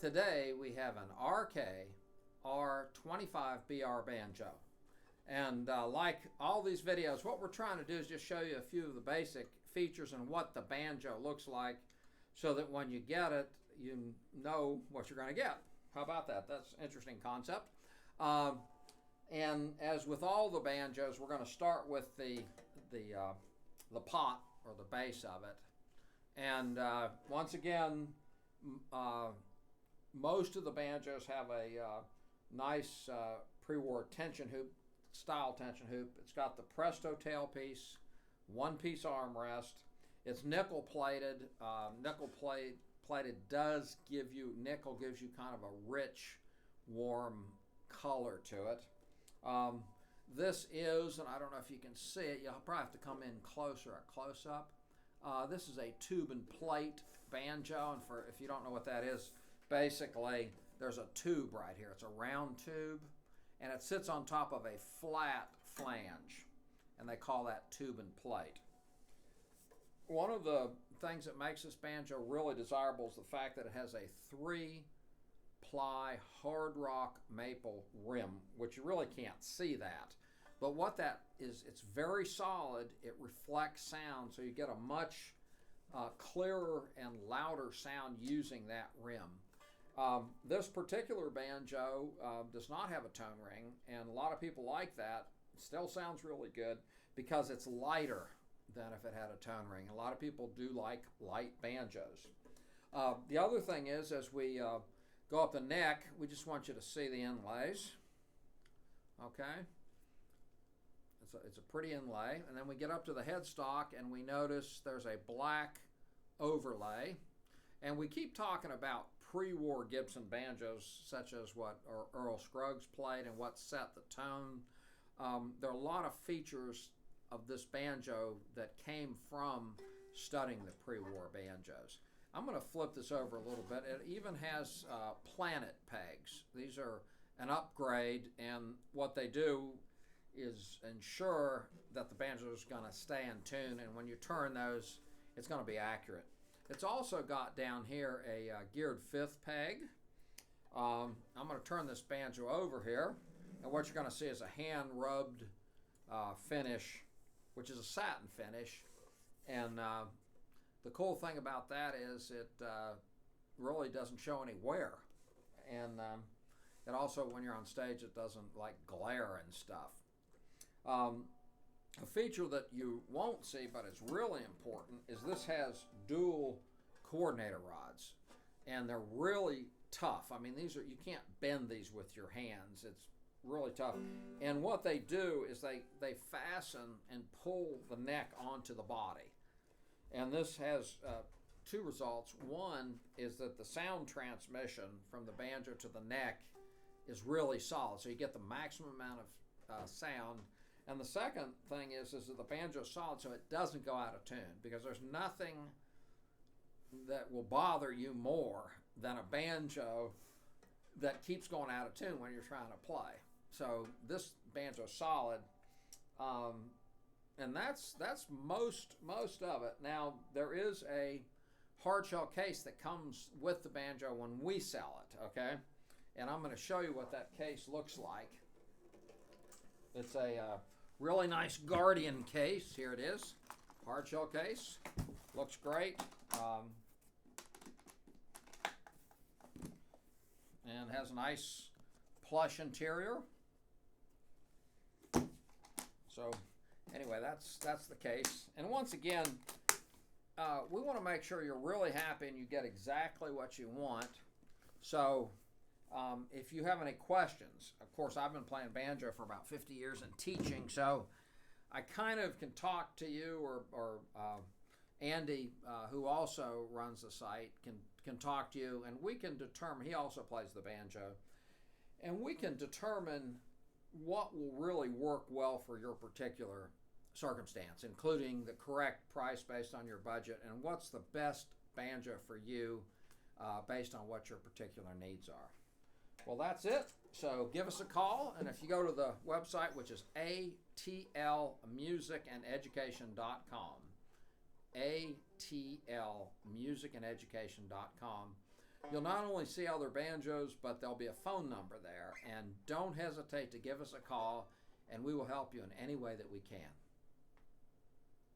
Today we have an RK R25 BR banjo. And like all these videos, what we're trying to do is just show you a few of the basic features and what the banjo looks like so that when you get it, you know what you're going to get. How about that? That's an interesting concept. And as with all the banjos, we're going to start with the pot or the base of it. And once again, most of the banjos have a nice pre-war tension hoop, style tension hoop. It's got the Presto tailpiece, one-piece armrest. It's nickel plated. Plated does give you, nickel gives you kind of a rich, warm color to it. This is, and I don't know if you can see it, you'll probably have to come in closer, a close-up. This is a tube and plate banjo, and if you don't know what that is, basically there's a tube right here. It's a round tube, and it sits on top of a flat flange, and they call that tube and plate. One of the things that makes this banjo really desirable is the fact that it has a 3-ply hard rock maple rim, which you really can't see that. But what that is, it's very solid. It reflects sound, so you get a much clearer and louder sound using that rim. This particular banjo does not have a tone ring, and a lot of people like that. It still sounds really good because it's lighter than if it had a tone ring. A lot of people do like light banjos. The other thing is, as we go up the neck, we just want you to see the inlays. Okay? It's a pretty inlay. And then we get up to the headstock and we notice there's a black overlay. And we keep talking about pre-war Gibson banjos, such as what Earl Scruggs played and what set the tone. There are a lot of features of this banjo that came from studying the pre-war banjos. I'm going to flip this over a little bit. It even has planet pegs. These are an upgrade, and what they do is ensure that the banjo is going to stay in tune, and when you turn those, it's going to be accurate. It's also got down here a geared 5th peg. I'm going to turn this banjo over here, and what you're going to see is a hand-rubbed finish, which is a satin finish. And the cool thing about that is it really doesn't show any wear. And it also, when you're on stage, it doesn't like glare and stuff. A feature that you won't see, but it's really important, is this has dual coordinator rods, and they're really tough. I mean, these are, you can't bend these with your hands. It's really tough. And what they do is they fasten and pull the neck onto the body. And this has two results. One is that the sound transmission from the banjo to the neck is really solid, so you get the maximum amount of sound. And the second thing is that the banjo is solid, so it doesn't go out of tune, because there's nothing that will bother you more than a banjo that keeps going out of tune when you're trying to play. So this banjo is solid, and that's most of it. Now, there is a hard shell case that comes with the banjo when we sell it, okay? And I'm going to show you what that case looks like. It's a really nice Guardian case. Here it is, hard shell case. Looks great. And has a nice plush interior. So anyway, that's the case. And once again, we want to make sure you're really happy and you get exactly what you want. So if you have any questions, of course, I've been playing banjo for about 50 years and teaching, so I kind of can talk to you, or Andy, who also runs the site, can talk to you, and we can determine, he also plays the banjo, and we can determine what will really work well for your particular circumstance, including the correct price based on your budget, and what's the best banjo for you based on what your particular needs are. Well, that's it. So give us a call, and if you go to the website, which is atlmusicandeducation.com, atlmusicandeducation.com, You'll not only see other banjos, but there'll be a phone number there. And don't hesitate to give us a call, and we will help you in any way that we can.